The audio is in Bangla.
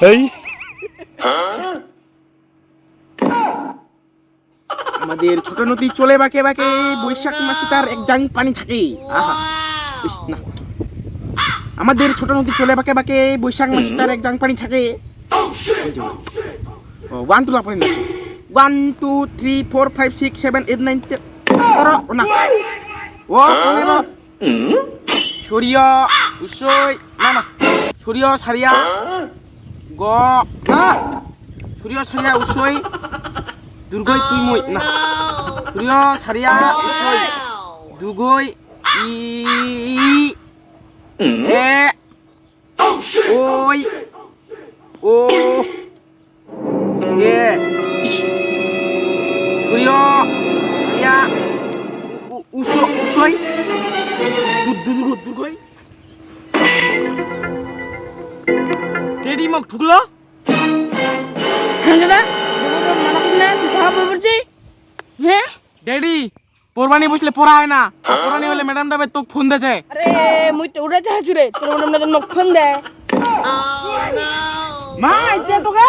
এই আমাদের ছোট নদী চলে বাঁকে বাঁকে বৈশাখ মাসে তার এক জাং পানি থাকে। আহা ইস, না। আমাদের ছোট নদী চলে বাঁকে বাঁকে বৈশাখ মাসে তার এক জাং পানি থাকে। 1 2 লাপানি না 1 2 3 4 5 6 7 8 9 10 না ও 15 সূর্য উষয় না না সূর্য সারিয়া গ না সূর্য সারিয়া উষয় দুর্গই তুই মই না সূর্য সারিয়া উষয় দুর্গই ই এ ওই ও এ সূর্য সারিয়া উষয় দুর্গই টেডি মগ ঢুকলো দাদা মানা করলে তুই ধরা পড়ছি। হ্যাঁ ড্যাডি পরবানি বসলে পড়া হয় না পড়ানি হলে ম্যাডাম ডাবে তোকে ফোন দেছে আরে মুই তো উড়াতে হাজুরে তোর মনে মনে ফোন দে মা আইতে তোকে